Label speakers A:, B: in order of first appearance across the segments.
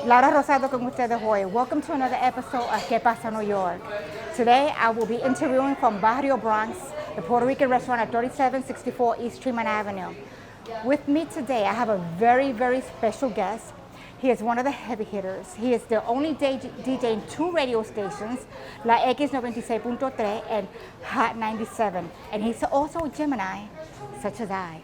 A: Laura Rosado con ustedes hoy. Welcome to another episode of Que Pasa New York. Today I will be interviewing from Barrio, Bronx, the Puerto Rican restaurant at 3764 East Tremont Avenue. With me today I have a very, very special guest. He is one of the heavy hitters. He is the only DJ in 2 radio stations, La X96.3 and Hot 97. And he's also a Gemini, such as I.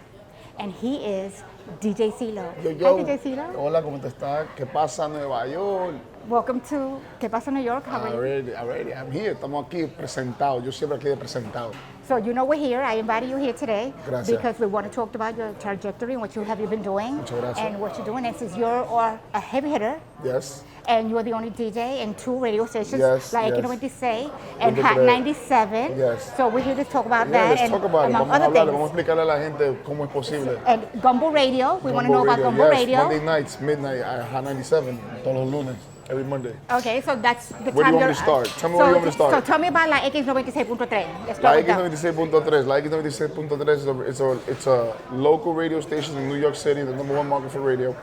A: And he is DJ CeeLo.
B: Yo.
A: Hi, DJ CeeLo.
B: Hola, ¿cómo te estás? ¿Qué pasa, Nueva York?
A: Welcome to Que Pasa New York. How are you?
B: Already, I'm here. Estamos aquí presentados. Yo siempre aquí de presentado.
A: So you know we're here. I invited you here today
B: Gracias.
A: because we want to talk about your trajectory and what you have been doing.
B: Muchas gracias.
A: And what you're doing. And since you're a heavy hitter,
B: Yes.
A: and you're the only DJ in 2 radio stations,
B: Yes,
A: like
B: yes.
A: X96 and Hot
B: 93.
A: 97.
B: Yes.
A: So we're here to talk about
B: Yeah,
A: that
B: let's
A: and
B: talk about it.
A: among
B: Vamos a
A: other
B: hablar,
A: things.
B: vamos a explicarle a la gente cómo es posible.
A: And Gumbo Radio, we want to know about Gumbo
B: yes.
A: Radio.
B: Monday nights, midnight, at Hot 97, todos los lunes, every Monday.
A: Okay, so that's the
B: Where do
A: time
B: you want me
A: you're-
B: to start? Tell me where you want me to start.
A: So tell me about La X96.3. Let's
B: La
A: start with that.
B: X96.3. La X96.3 it's a local radio station in New York City, the #1 market for radio.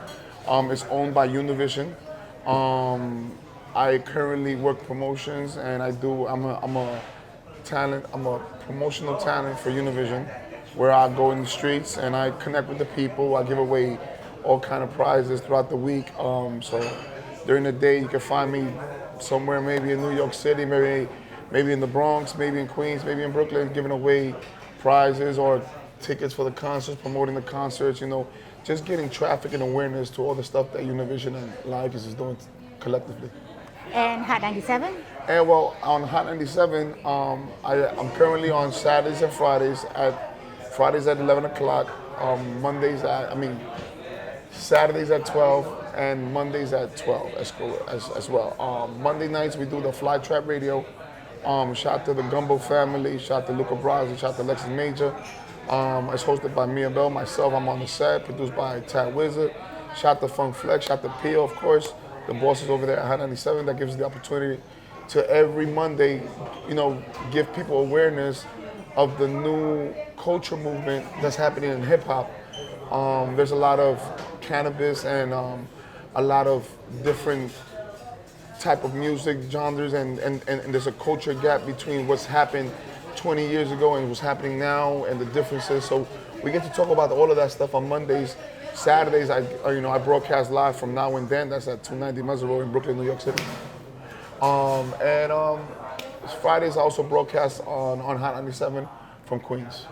B: It's owned by Univision. I currently work promotions, and I'm a promotional talent for Univision, where I go in the streets and I connect with the people. I give away all kind of prizes throughout the week. So during the day, you can find me somewhere, maybe in New York City, maybe in the Bronx, maybe in Queens, maybe in Brooklyn, giving away prizes or tickets for the concerts, promoting the concerts. Just getting traffic and awareness to all the stuff that Univision and Lycus is doing collectively.
A: And Hot 97?
B: And well, on Hot 97, I'm currently on Saturdays and Fridays at 11 o'clock. Saturdays at 12 and Mondays at 12 as well. Monday nights we do the Fly Trap Radio. Shout to the Gumbo family, shout to Luca Brasi, shout to Lexus Major. It's hosted by Mia Bell, myself, I'm on the set, produced by Tad Wizard. Shout to Funk Flex, shout to Pio, of course. The bosses over there at Hot 97, that gives us the opportunity to every Monday, give people awareness of the new culture movement that's happening in hip hop. There's a lot of cannabis and a lot of different type of music genres, and there's a culture gap between what's happened 20 years ago and what's happening now and the differences. So we get to talk about all of that stuff on Mondays. Saturdays, I broadcast live from Now and Then. That's at 290 Mezzo Road in Brooklyn, New York City. Fridays, I also broadcast on Hot 97 from Queens.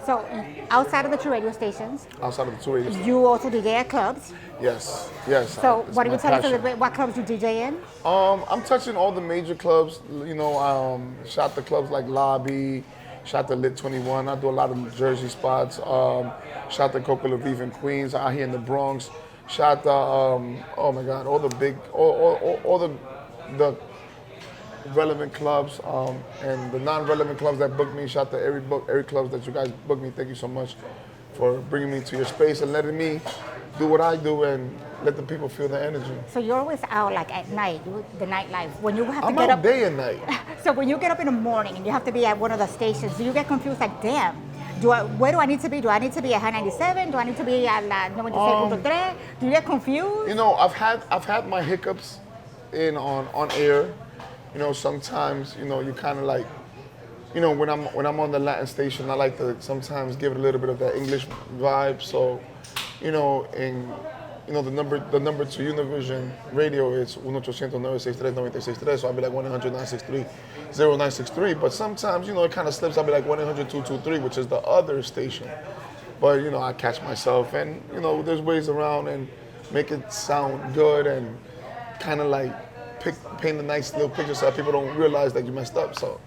A: So outside of the 2 radio stations,
B: Outside of the 2 radio stations.
A: you also DJ at clubs.
B: Yes.
A: So
B: It's
A: what do
B: my
A: you tell us a
B: passion.
A: little bit? What clubs you DJ in?
B: I'm touching all the major clubs. Shot the clubs like Lobby, shot the Lit 21. I do a lot of Jersey spots. Shot the Coca La Vive in Queens. Out here in the Bronx. Shot the oh my God, all the big, all the relevant clubs and the non-relevant clubs that booked me. Shot to every clubs that you guys booked me. Thank you so much for bringing me to your space and letting me do what I do and let the people feel the energy.
A: So you're always out like at night, the nightlife. When you have to
B: I'm
A: get
B: out
A: up.
B: day and night.
A: So when you get up in the morning and you have to be at one of the stations, do you get confused like, damn, where do I need to be? Do I need to be at High 97? Do I need to be at La 96.3? Do you get confused?
B: I've had my hiccups on air. Sometimes you kind of like, when I'm on the Latin station, I like to sometimes give it a little bit of that English vibe. So, the number to Univision Radio is 1-800-963-9663. So I'll be like 1-800-963-0963. But sometimes, it kind of slips. I'll be like 1-800-223, which is the other station. But, I catch myself, and, there's ways around and make it sound good and kind of like paint a nice little picture so that people don't realize that you messed up. So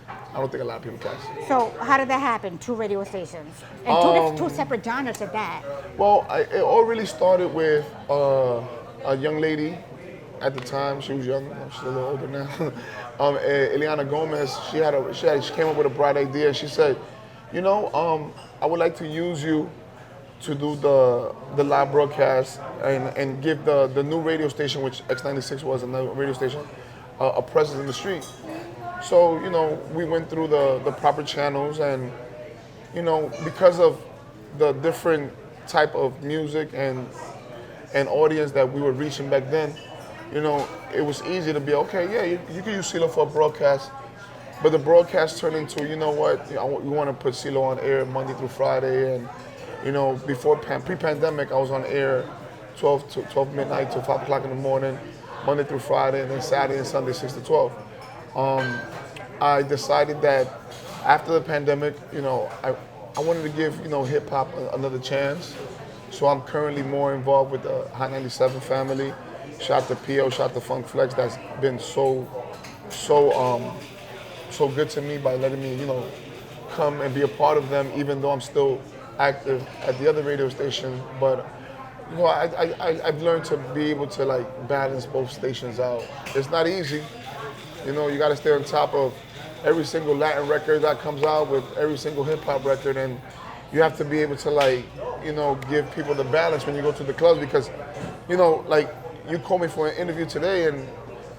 B: I don't think a lot of people catch it.
A: So how did that happen? 2 radio stations and two separate genres at that.
B: Well, it all really started with a young lady at the time. She was young. She's a little older now. Eliana Gomez. She came up with a bright idea. She said, I would like to use you to do the live broadcast and give the new radio station, which X96 was, another radio station, a presence in the street. So, we went through the proper channels, and, because of the different type of music and audience that we were reaching back then, it was easy to be, okay, yeah, you can use CeeLo for a broadcast. But the broadcast turned into, you know what, we want to put CeeLo on air Monday through Friday. And, before pre-pandemic, I was on air 12 midnight to 5 o'clock in the morning, Monday through Friday, and then Saturday and Sunday, 6 to 12. I decided that after the pandemic, I wanted to give, hip hop another chance. So I'm currently more involved with the Hot 97 family. Shout to P.O., shout to Funk Flex. That's been so good to me by letting me, come and be a part of them, even though I'm still active at the other radio station. But I've learned to be able to like balance both stations out. It's not easy. You got to stay on top of every single Latin record that comes out with every single hip hop record, and you have to be able to like, give people the balance when you go to the clubs because, like you called me for an interview today and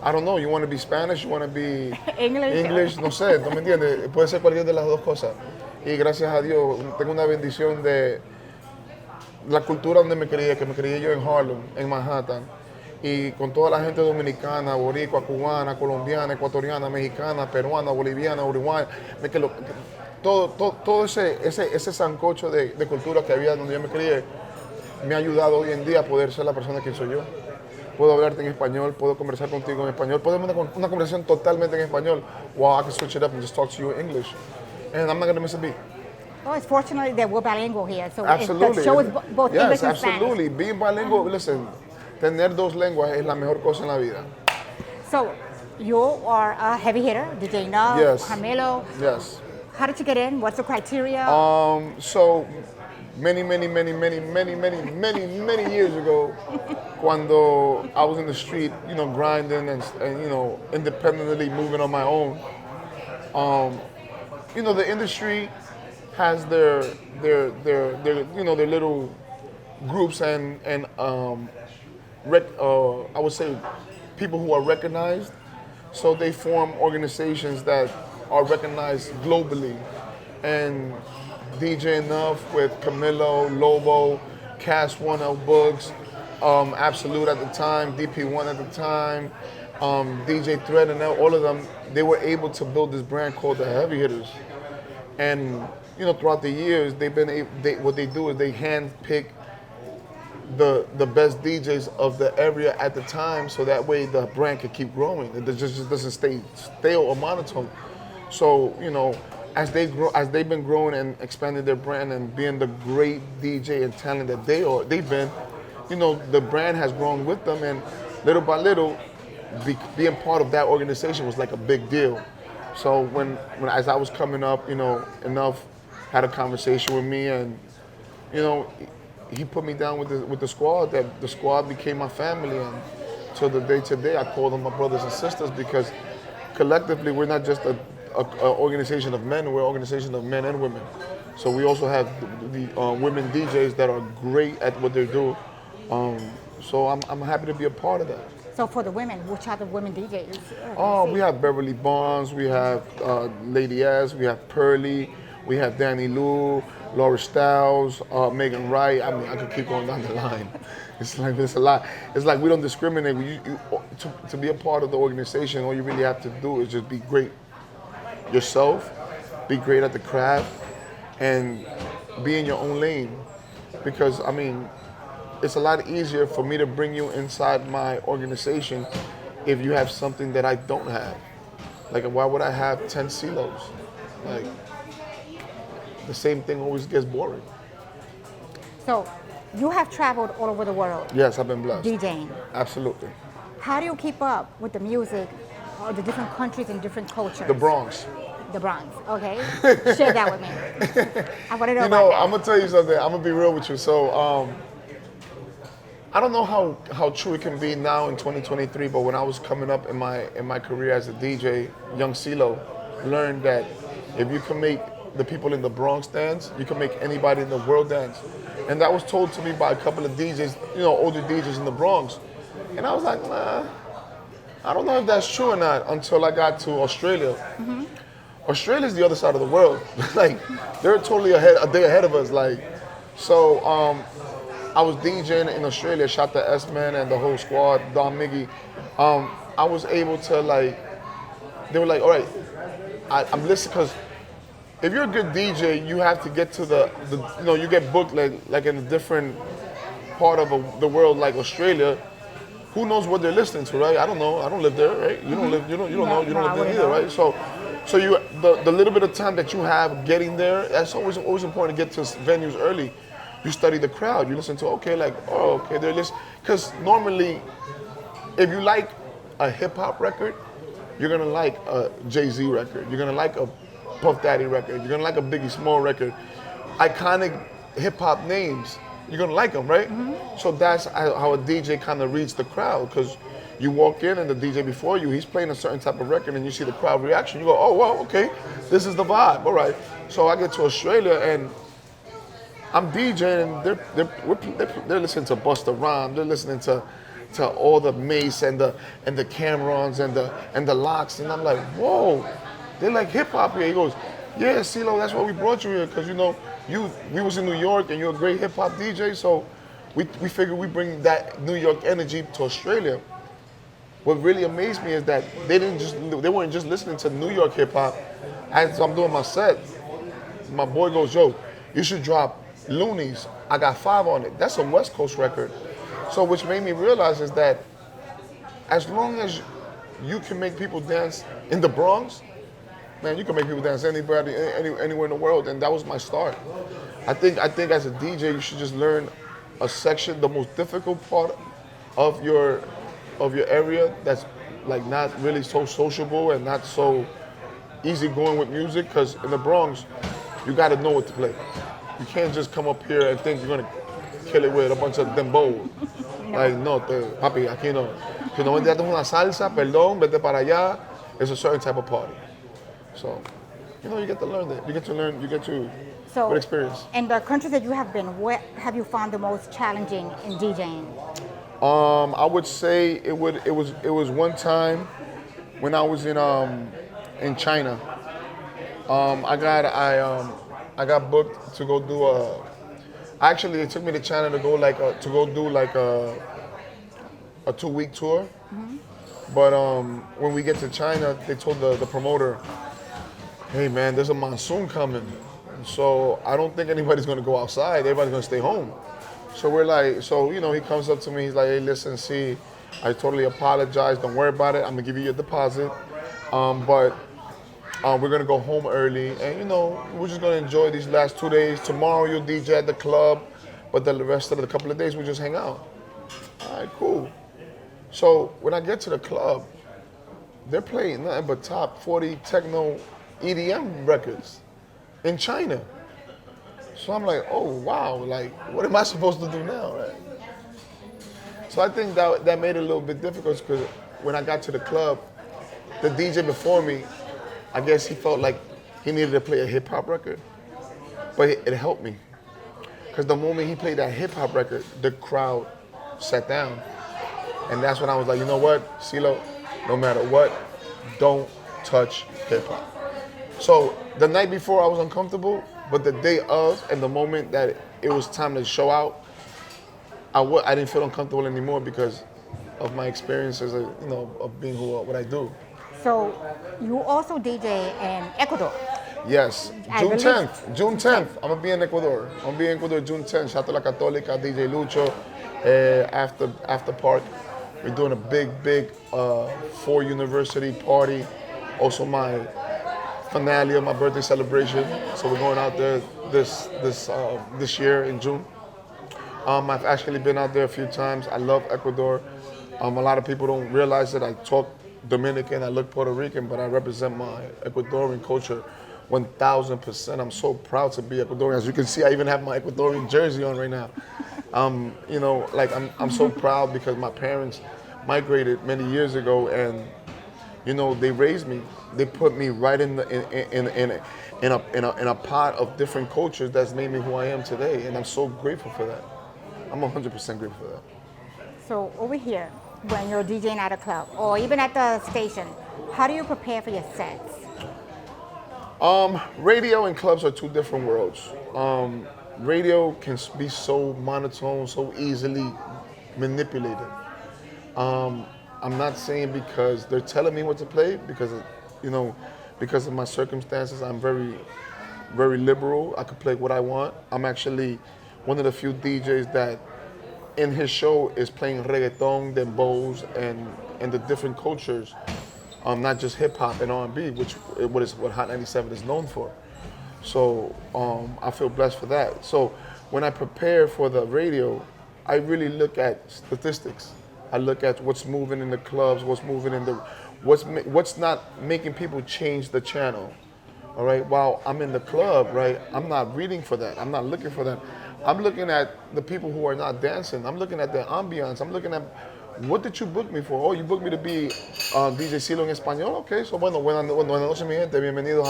B: I don't know, you want to be Spanish, you want to be English, no sé, ¿no me entiendes? Puede ser cualquiera de las dos cosas. Y gracias a Dios tengo una bendición de la cultura donde que me crié yo en Harlem, en Manhattan, y con toda la gente dominicana, boricua, cubana, colombiana, ecuatoriana, mexicana, peruana, boliviana, uruguaya, todo ese sancocho de cultura que había donde yo me crié me ha ayudado hoy en día a poder ser la persona que soy yo. Puedo hablarte en español, puedo conversar contigo en español, podemos una conversación totalmente en español. Well, I can switch it up and just talk to you in English. And I'm not going to miss a beat.
A: Well, it's fortunately that we're bilingual here, so
B: Absolutely.
A: The show is both English and
B: absolutely.
A: Spanish.
B: Being bilingual, listen, tener dos lenguas es la mejor cosa en la vida.
A: So, you are a heavy hitter, DJ Nub,
B: Yes.
A: Carmelo.
B: Yes.
A: How did you get in? What's the criteria?
B: So many years ago, cuando I was in the street, grinding and independently moving on my own, the industry has their little groups and I would say people who are recognized. So they form organizations that are recognized globally. And DJ Enough with Camilo, Lobo, Cash One, L Boogs, Absolute at the time, DP1 at the time, DJ Thread, and all of them, they were able to build this brand called the Heavy Hitters. And throughout the years, what they do is they handpick the best DJs of the area at the time, so that way the brand can keep growing. It just doesn't stay stale or monotone. So as they've been growing and expanding their brand and being the great DJ and talent that they've been, the brand has grown with them, and little by little, being part of that organization was like a big deal. So when as I was coming up, Enough had a conversation with me, and he put me down with the squad. That the squad became my family, and till the day today, I call them my brothers and sisters because collectively we're not just a organization of men, we're an organization of men and women. So we also have the women DJs that are great at what they do. So I'm happy to be a part of that.
A: So for the women, which are the women DJs?
B: We have Beverly Bonds, we have Lady S, we have Pearly, we have Danny Lou, Laura Styles, Megan Wright. I mean, I could keep going down the line. It's a lot. It's like we don't discriminate. To be a part of the organization, all you really have to do is just be great yourself, be great at the craft, and be in your own lane. Because, I mean, it's a lot easier for me to bring you inside my organization if you have something that I don't have. Like, why would I have 10 CeeLos? Like, the same thing always gets boring.
A: So, you have traveled all over the world.
B: Yes, I've been blessed.
A: DJing.
B: Absolutely.
A: How do you keep up with the music of the different countries and different cultures?
B: The Bronx.
A: The Bronx, okay. Share that with me. I want to know about that.
B: I'm gonna tell you something. I'm gonna be real with you. So, I don't know how true it can be now in 2023, but when I was coming up in my career as a DJ, young CeeLo learned that if you can make the people in the Bronx dance, you can make anybody in the world dance. And that was told to me by a couple of DJs, older DJs in the Bronx. And I was like, nah, I don't know if that's true or not until I got to Australia. Mm-hmm. Australia's the other side of the world. Like, they're totally a day ahead of us. Like, so I was DJing in Australia, shot the S-Man and the whole squad, Don Miggy. I was able to like, they were like, all right, I'm listening because if you're a good DJ, you have to get to the you get booked like in a different part of the world like Australia. Who knows what they're listening to, right? I don't know. I don't live there, right? You don't live. You don't know. You don't live there either, right? So you the little bit of time that you have getting there, that's always important to get to venues early. You study the crowd. You listen to they're listening because normally, if you like a hip hop record, you're gonna like a Jay-Z record. You're gonna like a Puff Daddy record. You're gonna like a Biggie Small record. Iconic hip hop names. You're gonna like them, right? So that's how a DJ kind of reads the crowd, because you walk in and the DJ before you, he's playing a certain type of record, and you see the crowd reaction. You go, oh well, okay, this is the vibe. All right. So I get to Australia and I'm DJing, and they're listening to Busta Rhymes. They're listening to all the Mace and the Camerons and the Locks, and I'm like, whoa, they like hip hop here. He goes, yeah, CeeLo, that's why we brought you here, because we was in New York and you're a great hip hop DJ, so we figured we bring that New York energy to Australia. What really amazed me is that they weren't just listening to New York hip hop. As I'm doing my set, my boy goes, yo, you should drop Loonies. I got 5 on it. That's a West Coast record. So which made me realize is that as long as you can make people dance in the Bronx, man, you can make people dance anywhere in the world, and that was my start. I think as a DJ, you should just learn a section, the most difficult part of your area that's like not really so sociable and not so easy going with music. Because in the Bronx, you got to know what to play. You can't just come up here and think you're gonna kill it with a bunch of dembow. Like papi, aquí no. Si no vendías una salsa, perdón, vete para allá. It's a certain type of party. So, you get to learn that. You get to good experience.
A: In the countries that you have been, what have you found the most challenging in DJing?
B: I would say it was one time when I was in China. I got booked to go do actually it took me to China to go do a 2-week tour. But when we get to China, they told the promoter, hey man, there's a monsoon coming, so I don't think anybody's gonna go outside. Everybody's gonna stay home. So we're like, he comes up to me, he's like, hey, listen, see, I totally apologize. Don't worry about it. I'm gonna give you your deposit, but we're gonna go home early, and we're just gonna enjoy these last 2 days. Tomorrow you'll DJ at the club, but the rest of the couple of days we'll just hang out. All right, cool. So when I get to the club, they're playing nothing but top 40 techno EDM records in China. So I'm like, oh wow, like what am I supposed to do now, right? So I think that made it a little bit difficult, because when I got to the club, the DJ before me, I guess he felt like he needed to play a hip hop record, but it helped me, because the moment he played that hip hop record, the crowd sat down. And that's when I was like, you know what, CeeLo, no matter what, don't touch hip hop. So the night before I was uncomfortable, but the day of and the moment that it was time to show out, I didn't feel uncomfortable anymore because of my experiences, of being what I do.
A: So you also DJ in Ecuador.
B: Yes, June 10th, I'm gonna be in Ecuador. I'm gonna be in Ecuador June 10th. Shout to La Católica, DJ Lucho, after park. We're doing a big 4 university party. Also my finale of my birthday celebration. So we're going out there this year in June. I've actually been out there a few times. I love Ecuador. A lot of people don't realize that I talk Dominican, I look Puerto Rican, but I represent my Ecuadorian culture 1000%. I'm so proud to be Ecuadorian. As you can see, I even have my Ecuadorian jersey on right now. I'm so proud because my parents migrated many years ago, and they raised me. They put me right in a pot of different cultures that's made me who I am today, and I'm so grateful for that. I'm 100% grateful for that.
A: So over here, when you're DJing at a club or even at the station, how do you prepare for your sets?
B: Radio and clubs are 2 different worlds. radio can be so monotone, so easily manipulated. I'm not saying because they're telling me what to play, because you know, because of my circumstances, I'm very liberal. I could play what I want. I'm actually one of the few DJs that in his show is playing reggaeton, dembows, and the different cultures, not just hip hop and R&B, which is what Hot 97 is known for. So I feel blessed for that. So when I prepare for the radio, I really look at statistics. I look at what's moving in the clubs, what's moving in the, what's not making people change the channel. All right. While I'm in the club, right, I'm not reading for that. I'm not looking for that. I'm looking at the people who are not dancing. I'm looking at the ambiance. I'm looking at what did you book me for? Oh, you booked me to be DJ Silo en español. Okay, so bueno, buenas noches mi gente. Bienvenidos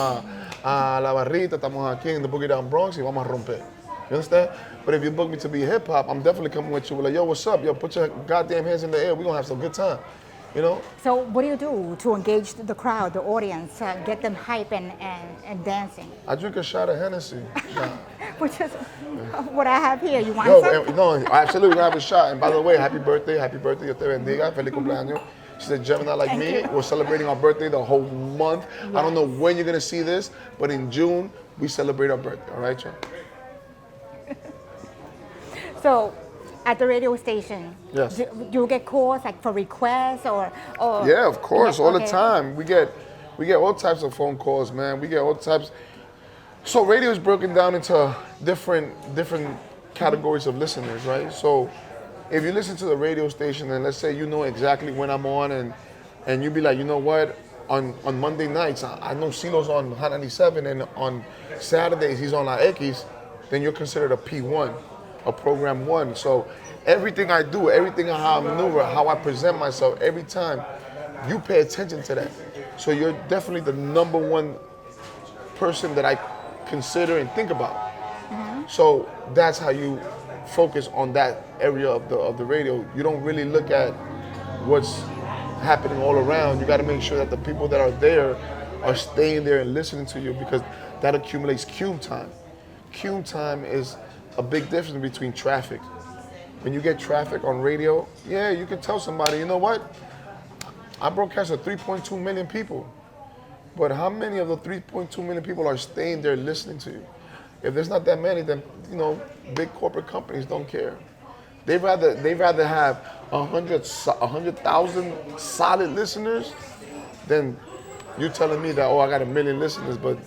B: a La Barrita. Estamos aquí en the Boogie Down Bronx y vamos a romper. You understand? But if you book me to be hip hop, I'm definitely coming with you. Like, yo, what's up? Yo, put your goddamn hands in the air. We're gonna have some good time. You know?
A: So what do you do to engage the crowd, the audience, get them hype and dancing?
B: I drink a shot of Hennessy. Nah.
A: Which is what I have here. You want some?
B: No, absolutely, we're gonna have a shot. And by the way, happy birthday, Yo te bendiga, feliz cumpleaños. She's a Gemini like me. We're celebrating our birthday the whole month. Yes. I don't know when you're gonna see this, but in June, we celebrate our birthday, all right, y'all?
A: So, at the radio station,
B: yes,
A: do you get calls like for requests or
B: yeah, of course,
A: yeah,
B: all the time. We get all types of phone calls, man. We get all types. So radio is broken down into different categories of listeners, right? So if you listen to the radio station and let's say you know exactly when I'm on and you be like, you know what, on Monday nights I know Silo's on Hot 97 and on Saturdays he's on La X, then you're considered a P1. A program one. So everything I do, everything how I maneuver, how I present myself, every time, you pay attention to that. So you're definitely the number one person that I consider and think about. Mm-hmm. So that's how you focus on that area of the radio. You don't really look at what's happening all around. You got to make sure that the people that are there are staying there and listening to you, because that accumulates cue time. Cue time is a big difference between traffic. When you get traffic on radio, yeah, you can tell somebody, you know what? I broadcast to 3.2 million people. But how many of the 3.2 million people are staying there listening to you? If there's not that many, then big corporate companies don't care. They'd rather have 100,000 solid listeners than you telling me that, oh, I got 1 million listeners, but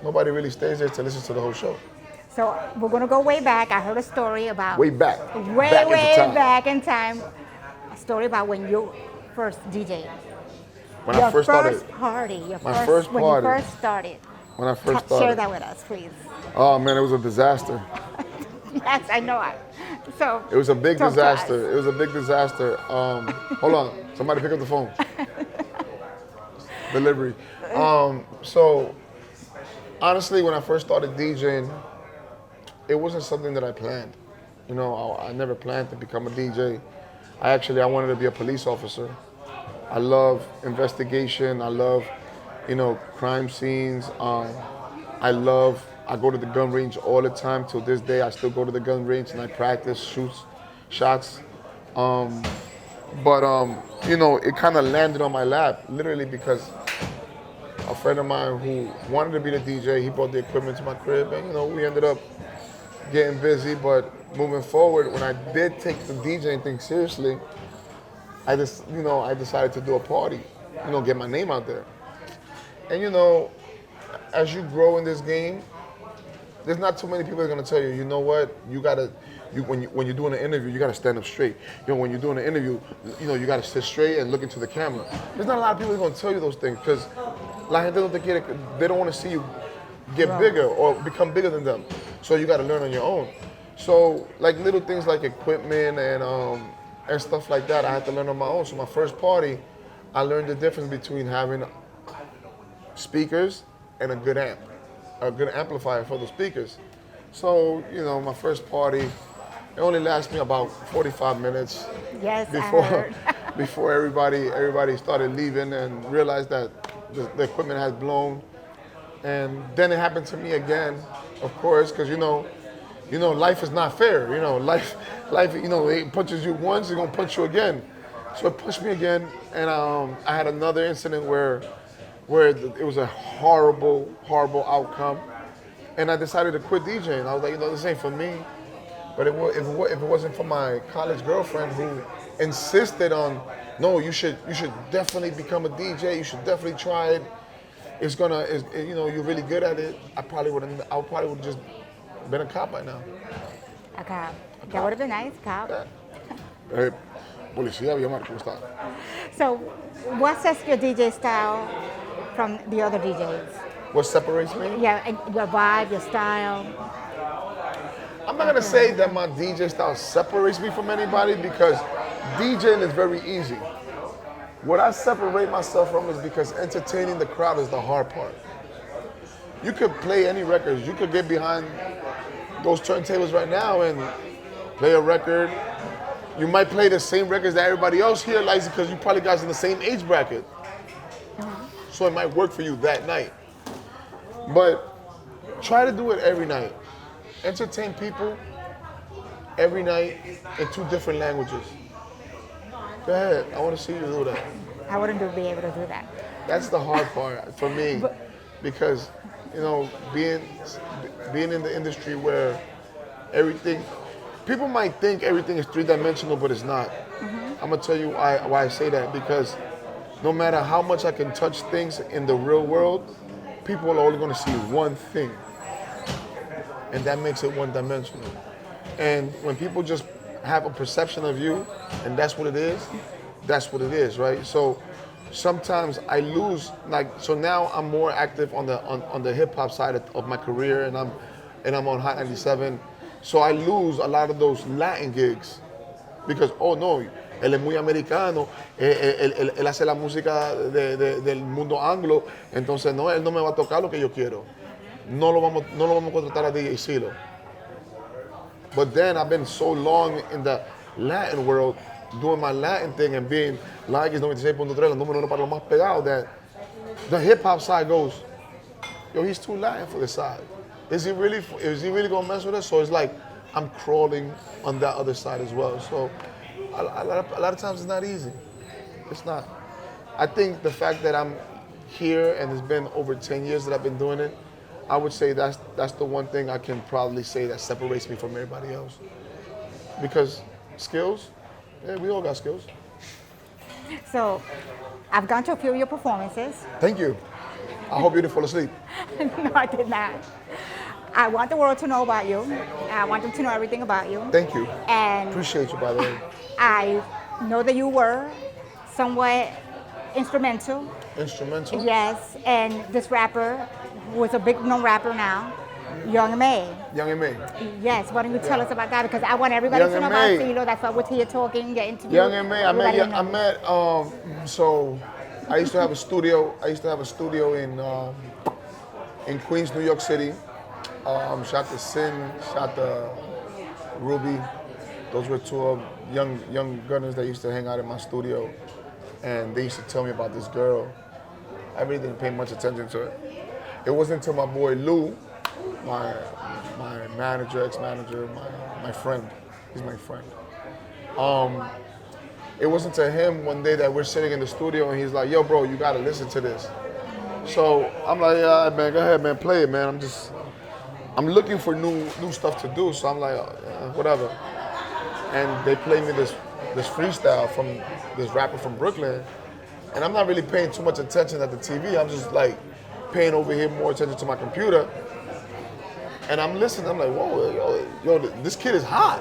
B: nobody really stays there to listen to the whole show.
A: So we're gonna go way back. I heard a story about
B: way back in time.
A: A story about when you first DJ.
B: When I first started.
A: When you first started.
B: When I first started.
A: Share that with us, please.
B: Oh man, it was a disaster.
A: Yes, I know it. So
B: it was a big disaster. It was a big disaster. Hold on, somebody pick up the phone. Delivery. So honestly, when I first started DJing, it wasn't something that I planned. I never planned to become a DJ. I wanted to be a police officer. I love investigation. I love, crime scenes. I go to the gun range all the time. Till this day, I still go to the gun range and I practice shots. But it kind of landed on my lap, literally because a friend of mine who wanted to be the DJ, he brought the equipment to my crib, and we ended up getting busy. But moving forward, when I did take the DJing thing seriously, I decided to do a party, get my name out there. And as you grow in this game, there's not too many people that are gonna tell you, you know what, when you're doing an interview, you gotta stand up straight. When you're doing an interview, you gotta sit straight and look into the camera. There's not a lot of people that are gonna tell you those things, because they don't want to see you get bigger or become bigger than them. So you gotta learn on your own. So like little things like equipment and stuff like that, I had to learn on my own. So my first party, I learned the difference between having speakers and a good amplifier for the speakers. So, my first party, it only lasted me about 45 minutes.
A: Yes,
B: before everybody started leaving and realized that the equipment had blown. And then it happened to me again, of course, because life is not fair. Life, it punches you once, it's gonna punch you again. So it pushed me again, and I had another incident where it was a horrible, horrible outcome, and I decided to quit DJing. I was like, this ain't for me. But if it wasn't for my college girlfriend who insisted on, no, you should definitely become a DJ. You should definitely try it. You're really good at it. I probably would have just been a cop by now.
A: A cop. That would have been nice, cop.
B: Eh, Policía, Villamar, ¿cómo está?
A: So, what sets your DJ style from the other DJs?
B: What separates me?
A: Yeah, and your vibe, your style.
B: I'm not gonna say that my DJ style separates me from anybody because DJing is very easy. What I separate myself from is because entertaining the crowd is the hard part. You could play any records. You could get behind those turntables right now and play a record. You might play the same records that everybody else here likes because you probably guys in the same age bracket. So it might work for you that night. But try to do it every night. Entertain people every night in 2 different languages. Go ahead. I want to see you do that.
A: I wouldn't be able to do that.
B: That's the hard part for me, because being in the industry where people might think everything is 3-dimensional, but it's not. I'm gonna tell you why I say that, because no matter how much I can touch things in the real world, people are only gonna see one thing, and that makes it 1-dimensional. And when people just have a perception of you, and that's what it is, right? So sometimes I lose, so now I'm more active on the hip hop side of my career, and I'm on Hot 97. So I lose a lot of those Latin gigs because, oh no, él es muy americano, él hace la música del mundo anglo, entonces no, él no me va a tocar lo que yo quiero. No lo vamos a contratar a DJ Silo. But then I've been so long in the Latin world, doing my Latin thing and being like it's 96.3, la número 1 para los más pegados, that the hip hop side goes, yo, he's too Latin for this side. Is he really gonna mess with us? So it's like I'm crawling on that other side as well. So a lot of times it's not easy. It's not. I think the fact that I'm here and it's been over 10 years that I've been doing it, I would say that's the one thing I can probably say that separates me from everybody else. Because skills, yeah, we all got skills.
A: So, I've gone to a few of your performances.
B: Thank you. I hope you didn't fall asleep.
A: No, I did not. I want the world to know about you. I want them to know everything about you.
B: Thank you.
A: And
B: Appreciate you, by the way.
A: I know that you were somewhat instrumental.
B: Instrumental?
A: Yes, and this rapper was a big known rapper now, Young M.A.
B: Young M.A.
A: Yes, why don't you tell us about that? Because I want everybody
B: Young
A: to know
B: M.A.
A: about Silo. That's why we're here talking, get interviewed.
B: Young M.A. So I used to have a studio. In Queens, New York City. Shout to Sin, shout to Ruby. Those were 2 young gunners that used to hang out in my studio, and they used to tell me about this girl. I really didn't pay much attention to it. It wasn't until my boy Lou, my manager, ex-manager, my friend. He's my friend. It wasn't to him one day that we're sitting in the studio and he's like, yo, bro, you gotta listen to this. So I'm like, yeah, man, go ahead, man, play it, man. I'm looking for new stuff to do, so I'm like, whatever. And they play me this freestyle from this rapper from Brooklyn, and I'm not really paying too much attention at the TV. I'm just like paying over here more attention to my computer, and I'm listening. I'm like, whoa, yo, this kid is hot.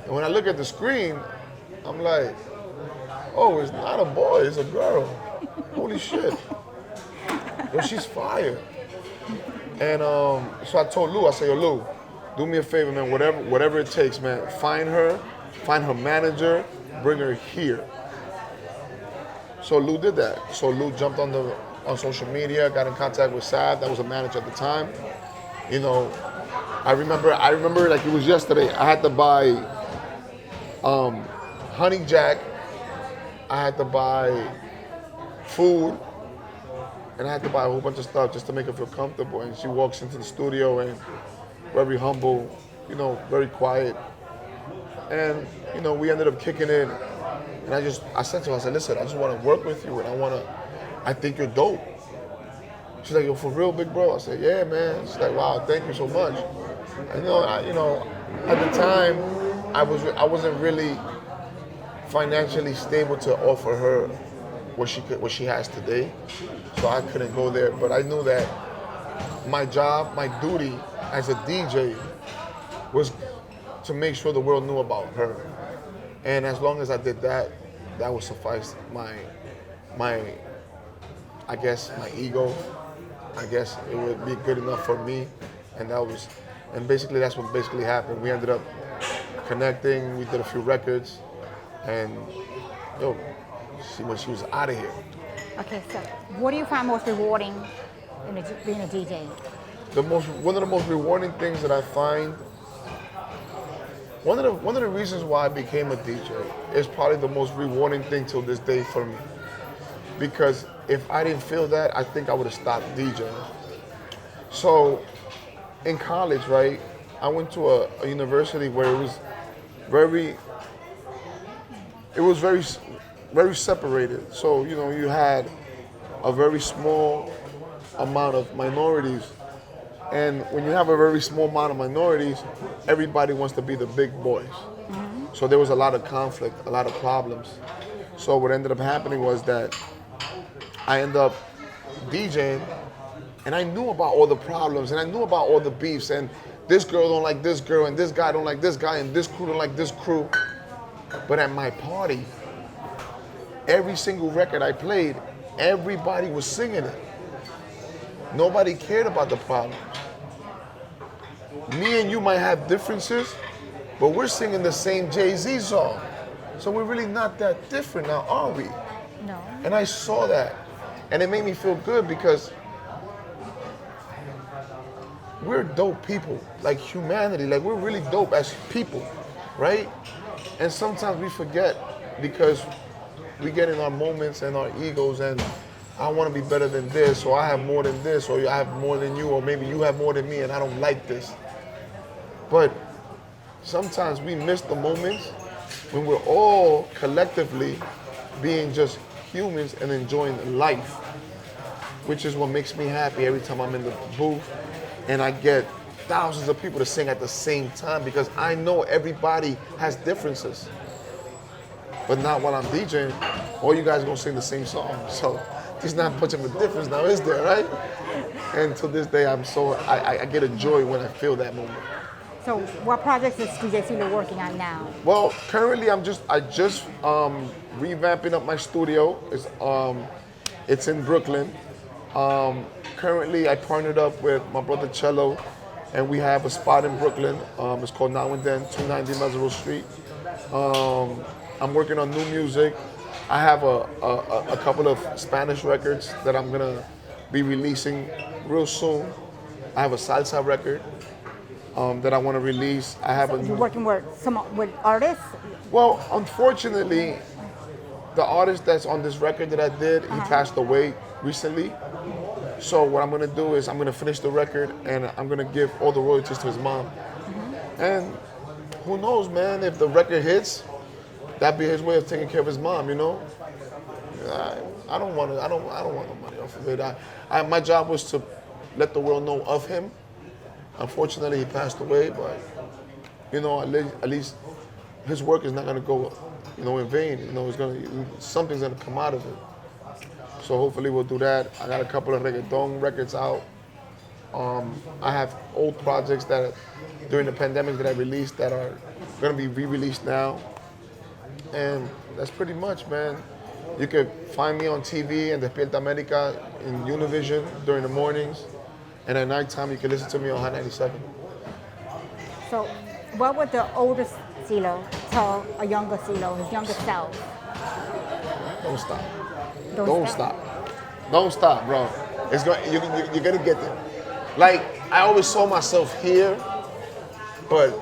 B: And when I look at the screen, I'm like, oh, it's not a boy, it's a girl. Holy shit. Yo, she's fire. And so I told Lou, I said, yo, Lou, do me a favor, man, whatever it takes, man. Find her manager, bring her here. So Lou did that. So Lou jumped on social media, got in contact with Sav, that was a manager at the time. You know, I remember like it was yesterday. I had to buy Honey Jack, I had to buy food, and I had to buy a whole bunch of stuff just to make her feel comfortable. And she walks into the studio and very humble, very quiet. And, we ended up kicking in. And I said to her, I said, listen, I just want to work with you and I think you're dope. She's like, yo, for real, big bro? I said, yeah, man. She's like, wow, thank you so much. And, at the time, I wasn't really financially stable to offer her what she has today. So I couldn't go there. But I knew that my job, my duty as a DJ was to make sure the world knew about her. And as long as I did that, that would suffice my I guess my ego. I guess it would be good enough for me. And basically that's what basically happened. We ended up connecting, we did a few records, and when she was out of here.
A: Okay, so what do you find most rewarding in being a DJ?
B: One of the most rewarding things that I find, one of the reasons why I became a DJ is probably the most rewarding thing till this day for me. Because if I didn't feel that, I think I would have stopped DJing. So in college, right, I went to a university where it was very very separated. So, you had a very small amount of minorities. And when you have a very small amount of minorities, everybody wants to be the big boys. Mm-hmm. So there was a lot of conflict, a lot of problems. So what ended up happening was that I ended up DJing, and I knew about all the problems, and I knew about all the beefs, and this girl don't like this girl, and this guy don't like this guy, and this crew don't like this crew. But at my party, every single record I played, everybody was singing it. Nobody cared about the problems. Me and you might have differences, but we're singing the same Jay-Z song. So we're really not that different now, are we?
A: No.
B: And I saw that. And it made me feel good because we're dope people, like humanity, like we're really dope as people, right? And sometimes we forget because we get in our moments and our egos and I want to be better than this, or I have more than this, or I have more than you, or maybe you have more than me and I don't like this. But sometimes we miss the moments when we're all collectively being just humans and enjoying life, which is what makes me happy every time I'm in the booth and I get thousands of people to sing at the same time because I know everybody has differences. But not while I'm DJing, all you guys are gonna sing the same song. So there's not much of a difference now, is there, right? And to this day, I get a joy when I feel that moment.
A: So what projects is DJ CeeLo working on now?
B: Well, currently I just revamping up my studio. It's in Brooklyn. Currently I partnered up with my brother Cello, and we have a spot in Brooklyn. It's called Now and Then, 290 Meserville Street. I'm working on new music. I have a couple of Spanish records that I'm gonna be releasing real soon. I have a salsa record that I want to release.
A: You're working with artists?
B: Well, unfortunately, the artist that's on this record that I did, he passed away recently. So what I'm gonna do is I'm gonna finish the record and I'm gonna give all the royalties to his mom. And who knows, man, if the record hits, that'd be his way of taking care of his mom, I don't want no money off of it. My job was to let the world know of him. Unfortunately, he passed away, but at least his work is not gonna go, in vain. Something's gonna come out of it. So hopefully we'll do that. I got a couple of reggaeton records out. I have old projects that during the pandemic that I released that are gonna be re-released now. And that's pretty much, man. You can find me on TV and Despierta America in Univision during the mornings. And at nighttime, you can listen to me on Hot 97.
A: So what would the oldest CeeLo tell a younger CeeLo, his younger self?
B: Don't stop.
A: Don't
B: stop. Don't stop, bro. You're gonna get there. Like, I always saw myself here, but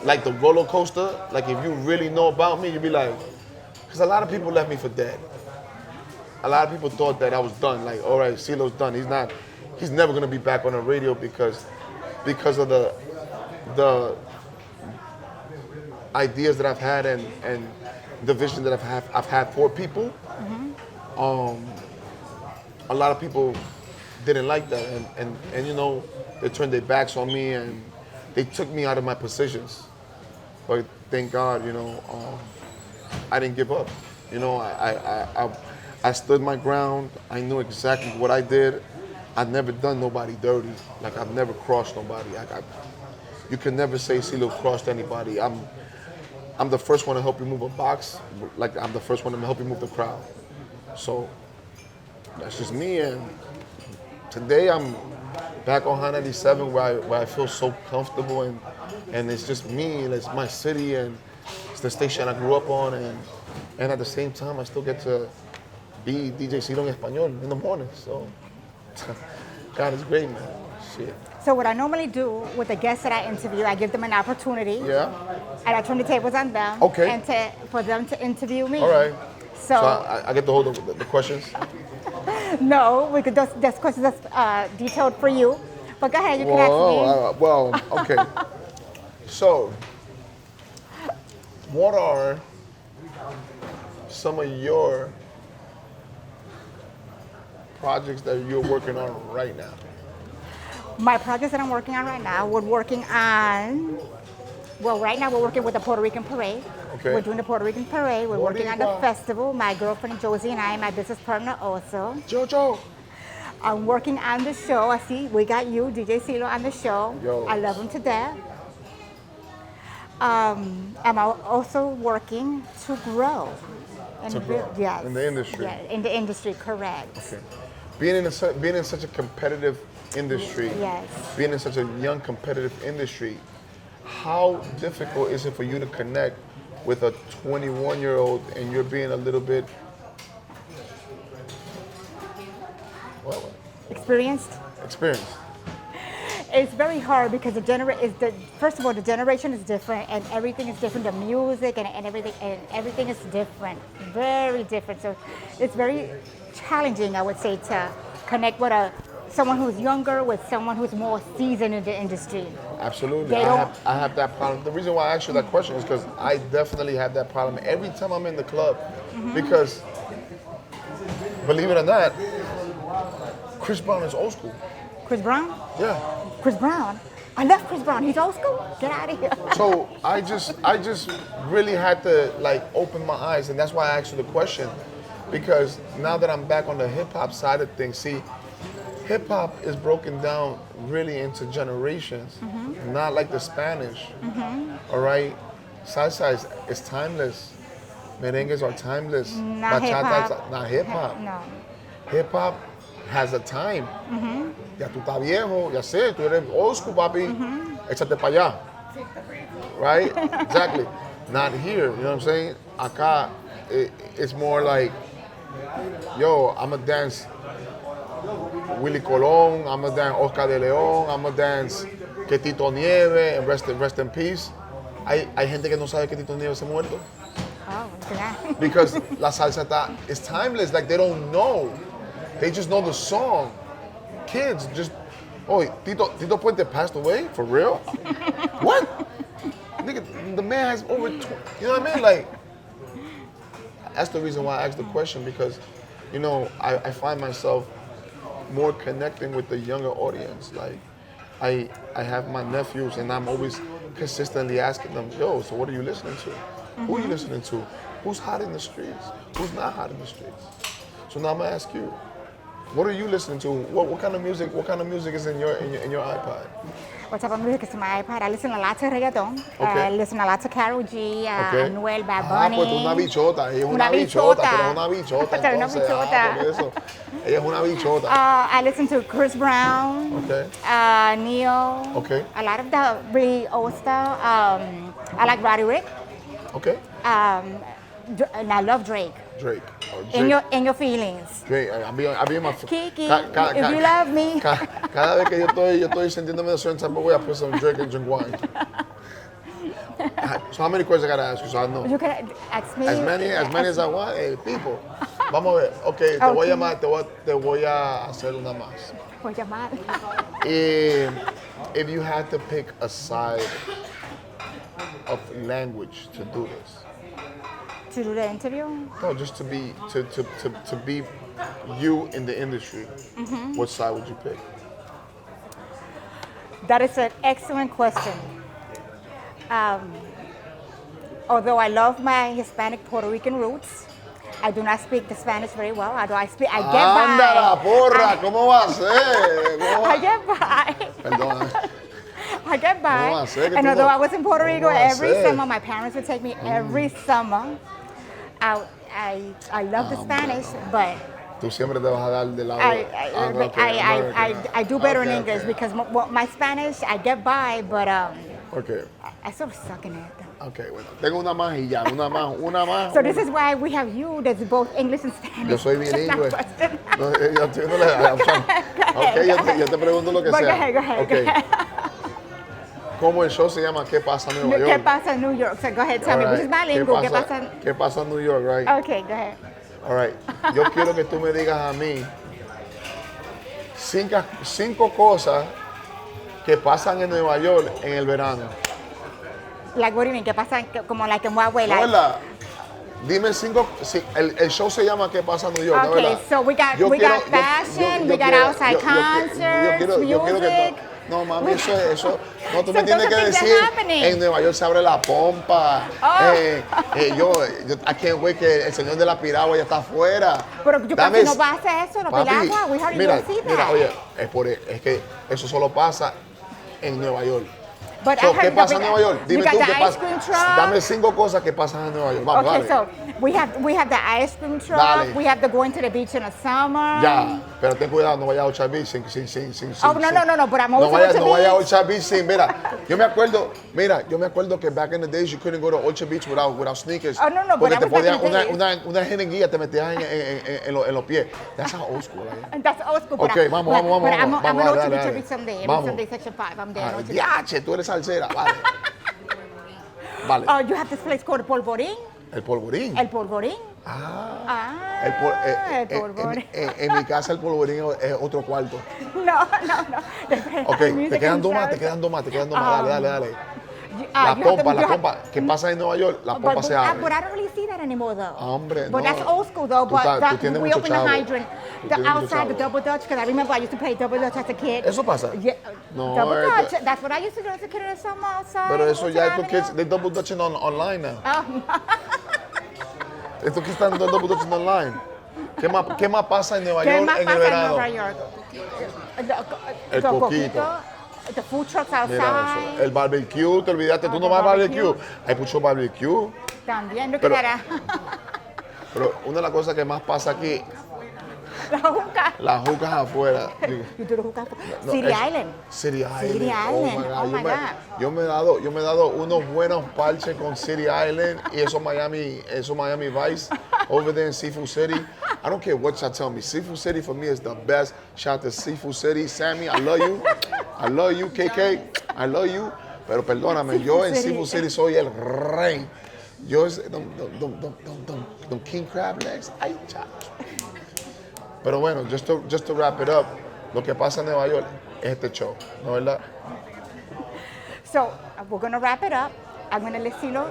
B: like the roller coaster, like if you really know about me, you'd be like, because a lot of people left me for dead. A lot of people thought that I was done. Like, all right, CeeLo's done. He's never gonna be back on the radio because of the the ideas that I've had and the vision that I've had for people, a lot of people didn't like that, and you know, they turned their backs on me and they took me out of my positions. But thank God, you know, I didn't give up. You know, I stood my ground. I knew exactly what I did. I've never done nobody dirty. Like, I've never crossed nobody. You can never say CeeLo crossed anybody. I'm the first one to help you move a box. Like, I'm the first one to help you move the crowd. So that's just me. And today I'm back on High 97 where I feel so comfortable, and it's just me, and it's my city, and it's the station I grew up on, and at the same time I still get to be DJ CeeLo en Español in the morning. So God is great, man. Shit.
A: So what I normally do with the guests that I interview, I give them an opportunity.
B: Yeah.
A: And I turn the tables on them.
B: Okay.
A: And for them to interview me.
B: All right.
A: So
B: I get to hold the questions.
A: no, we could just questions that's detailed for you. But go ahead, you can ask me.
B: Well, okay. So, what are some of your projects that you're working on right now?
A: My projects that I'm working on right now, right now we're working with the Puerto Rican Parade.
B: Okay.
A: We're doing the Puerto Rican Parade. We're working on the
B: Boricua.
A: festival. My girlfriend Josie and I, my business partner also.
B: Jojo.
A: I'm working on the show. I see we got you, DJ CeeLo, on the show.
B: Yo.
A: I love him to death. I'm also working to grow.
B: To grow.
A: Yes.
B: In the industry.
A: Yeah, in the industry, correct.
B: Okay. Being in such a competitive industry,
A: Yes.
B: being in such a young competitive industry, how difficult is it for you to connect with a 21-year-old and you're being a little bit
A: Experienced?
B: experienced?
A: It's very hard because first of all, the generation is different and everything is different. The music and everything is different, very different. So it's very challenging, I would say, to connect with someone who's younger with someone who's more seasoned in the industry.
B: Absolutely.
A: They
B: I have that problem. The reason why I asked you that question is because I definitely have that problem every time I'm in the club. Because, believe it or not, Chris Brown is old school.
A: Chris Brown?
B: Yeah.
A: Chris Brown? I love Chris Brown. He's old school? Get out of here.
B: So I just really had to like open my eyes, and that's why I asked you the question. Because now that I'm back on the hip hop side of things, see, hip hop is broken down really into generations, not like the Spanish. All right, salsa is timeless. Merengues are timeless.
A: Not
B: Bachata
A: hip-hop.
B: is not hip hop.
A: No.
B: Hip hop has a time. Ya tú estás viejo, ya sé, tú eres old school, papi. Échate para allá. Right? Exactly. Not here. You know what I'm saying? Acá, it's more like, yo, I'm gonna dance Willy Colón, I'm gonna dance Oscar de León, I'm gonna dance que Tito Nieve, and rest in peace. Hay gente que no sabe que Tito Nieve se muerto.
A: Oh, yeah.
B: Because la salsa is timeless. Like, they don't know. They just know the song. Kids just, oh, Tito Puente passed away? For real? What? Nigga, the man has over, you know what I mean? Like, that's the reason why I asked the question, because, you know, I find myself more connecting with the younger audience. Like, I have my nephews, and I'm always consistently asking them, yo, so what are you listening to? Who are you listening to? Who's hot in the streets? Who's not hot in the streets? So now I'm gonna ask you, what are you listening to? What kind of music? What kind of music is in your iPod?
A: What type of music is in my iPod? I listen a lot to reggaeton.
B: Okay.
A: I listen a lot to Karol G, Anuel, Bad
B: Ah,
A: Bunny.
B: pues tú una bichota. Ella es
A: Una
B: una bichota.
A: bichota.
B: Pero es una bichota.
A: Pero una
B: Entonces,
A: bichota.
B: por eso. Ella es una bichota.
A: I listen to Chris Brown,
B: Okay.
A: Neo.
B: Okay.
A: A lot of the really old stuff. I like Roddy Rick.
B: Okay.
A: And I love Drake.
B: Drake. Oh, Drake.
A: In your feelings.
B: Drake. A mí me
A: Kiki, if you love me.
B: Cada vez que yo estoy sintiéndome de certain type of way, I put some Drake and drink wine. So how many questions I gotta ask you so I know?
A: You can ask me.
B: As many as I want. Hey, people. Vamos a ver. Okay, te voy a llamar, te voy a hacer una más.
A: Por llamar.
B: if you had to pick a side of language to do this,
A: To do the interview?
B: no, just to be you in the industry, what side would you pick?
A: That is an excellent question. Although I love my Hispanic Puerto Rican roots, I do not speak the Spanish very well. Although I get
B: Anda
A: by.
B: la porra, ¿cómo va a ser?
A: I get by.
B: Perdona.
A: I get by.
B: ¿Cómo va a ser que
A: And
B: tú
A: although
B: no-
A: I was in Puerto Rico
B: ¿Cómo va a
A: every
B: ser?
A: summer, my parents would take me every summer. I love the Spanish, but
B: Tú siempre te vas a dar del lado.
A: I do better in
B: Okay,
A: English
B: okay.
A: because my Spanish, I get by, but
B: Okay.
A: I sort of suck in it.
B: Ok, bueno. Tengo una más y ya, una más.
A: So this is why we have you that's both English and Spanish.
B: Yo soy bilingüe.
A: That's not question.
B: No, yo estoy ok, yo te pregunto lo que
A: But
B: sea.
A: go ahead.
B: Ok. ¿Cómo el show se llama? ¿Qué pasa en Nueva York?
A: ¿Qué pasa en New York? So go ahead, tell me.
B: All
A: This is
B: right.
A: bilingual. ¿Qué pasa?
B: ¿Qué pasa en New York, right?
A: Okay, go ahead.
B: All right. Yo quiero que tú me digas a mí cinco cosas que pasan en Nueva York en el verano.
A: Like, what do you mean? ¿Qué pasa? Como like en what way? Like,
B: Hola. Dime cinco. El show se llama ¿Qué pasa en New York?
A: okay,
B: ¿verdad?
A: so we got fashion, we got outside concerts, music.
B: No, mami, eso. No, tú
A: So
B: me tienes
A: those
B: que
A: are things that
B: decir.
A: are happening.
B: En Nueva York se abre la pompa.
A: Oh.
B: Yo, I can't wait que el señor de la piragua ya está afuera.
A: Pero yo
B: Dame
A: casi no va a hacer eso, no
B: papi,
A: piragua. We hardly
B: mira,
A: don't see
B: mira,
A: that.
B: oye, es que eso solo pasa en Nueva York.
A: But
B: So,
A: I heard
B: ¿qué
A: the
B: pasa en
A: big-
B: Nueva York?
A: you
B: Dime
A: got
B: tú
A: the
B: qué
A: ice
B: pasa.
A: cream truck.
B: Dame cinco cosas que pasan en Nueva York. Vamos,
A: Okay,
B: dale.
A: so we have the ice cream truck.
B: Dale.
A: We have the going to the beach in the summer.
B: Ya, pero ten cuidado, no vaya a Ocha Beach sin.
A: Oh, no, but I'm
B: No
A: always
B: vaya,
A: to
B: no vaya a
A: beach.
B: Ocha Beach sin, yo me acuerdo que back in the days you couldn't go to Ocha Beach without sneakers.
A: Oh, no, but
B: porque
A: that
B: te
A: was back
B: podían,
A: in the days.
B: una jeringuilla te metías en los pies. That's how old school I am.
A: And that's old school.
B: Okay,
A: but
B: vamos.
A: I'm going
B: dale,
A: to beach
B: dale.
A: every Sunday. Every
B: Vamos.
A: Sunday, section 5. I'm there.
B: Ay,
A: Ocho Beach.
B: diache, tú eres salsera, vale. Vale,
A: Oh, you have this place called Polvorín.
B: el polvorín.
A: El Polvorín.
B: El
A: El polvorín.
B: en mi casa el polvorín es otro cuarto.
A: No.
B: Ok, te quedan dos más. Dale. La pompa, ¿qué pasa en Nueva York? La pompa se abre.
A: But I don't really see that anymore, though.
B: Hombre,
A: But
B: no.
A: that's old school, though.
B: Tú
A: But
B: tú tienes
A: we
B: mucho
A: open the
B: chavo.
A: hydrant,
B: Tú
A: the
B: tienes mucho
A: outside, the
B: chavo.
A: double dutch, because I remember I used to play double dutch as a kid.
B: ¿Eso pasa?
A: Yeah,
B: No,
A: double
B: es
A: dutch. That's what I used to do as a kid in the summer outside.
B: Pero eso ya estos
A: Avenue.
B: kids, they double dutching online now.
A: Oh, no.
B: Estos kids están double dutching online. ¿Qué más pasa en Nueva
A: ¿Qué
B: York
A: más
B: en el
A: pasa en
B: verano?
A: Nueva York?
B: El
A: The
B: coquito.
A: The food trucks
B: Mira
A: outside.
B: eso. El barbecue, te olvidaste, tú no vas al barbecue. Hay mucho barbecue.
A: También, look
B: Pero-
A: at that.
B: Pero una de las cosas que más pasa aquí,
A: La juca.
B: las jucas afuera.
A: You do the hookah.
B: No,
A: City
B: es-
A: Island.
B: City Island.
A: City Island. Oh my God.
B: Yo me he dado unos buenos parches con City Island y eso Miami Vice over there in Seafood City. I don't care what y'all tell me. Seafood City for me is the best. Shout out to Seafood City. Sammy, I love you. I love you, KK. I love you. Pero perdóname, yo en
A: Seafood
B: Seafood
A: City.
B: City soy el rey. Yo es don King Crab Legs. Ay, chacho. Pero bueno, just to wrap it up, lo que pasa en Nueva York es este show, ¿no es verdad?
A: So we're going to wrap it up. I'm going to let Silo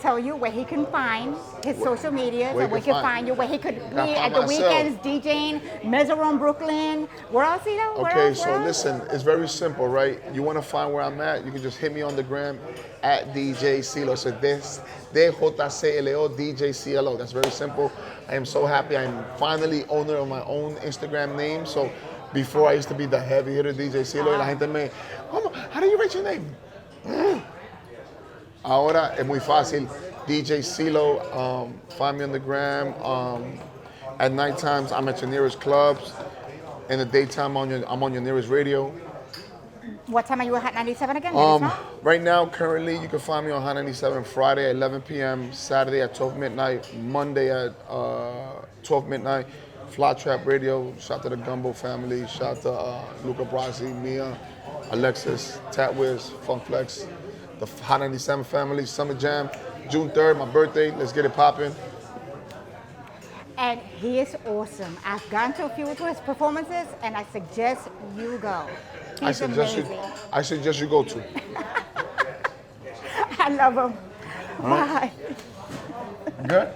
A: tell you where he can find his social media,
B: where
A: and where he
B: he can
A: can
B: find-
A: find you, where he could
B: Can I
A: be at
B: find
A: the
B: myself?
A: weekends DJing, Mesoron, Brooklyn. Where else, Silo? Where
B: Okay,
A: else?
B: so
A: Where else?
B: listen, it's very simple, right? You want to find where I'm at, you can just hit me on the gram at DJ CeeLo. So this DJCLO, DJ CLO. That's very simple. I am so happy. I'm finally owner of my own Instagram name. So before I used to be the heavy hitter DJ CeeLo y la gente me, how do you write your name? Ahora es muy fácil. DJ CeeLo, find me on the gram. At night times, I'm at your nearest clubs. In the daytime, I'm on your nearest radio.
A: What time are you at Hot 97 again? Let us know.
B: Right now, currently, you can find me on Hot 97 Friday at 11 p.m., Saturday at 12 midnight, Monday at 12 midnight. Fly Trap Radio, shout to the Gumbo family, shout to Luca Brasi, Mia, Alexis, Tatwiz, Funk Flex, the Hot 97 family, Summer Jam, June 3rd, my birthday, let's get it popping.
A: And he is awesome. I've gone to a few of his performances, and I suggest you go. He's amazing.
B: I suggest you go too.
A: I love him. Bye.
B: Good?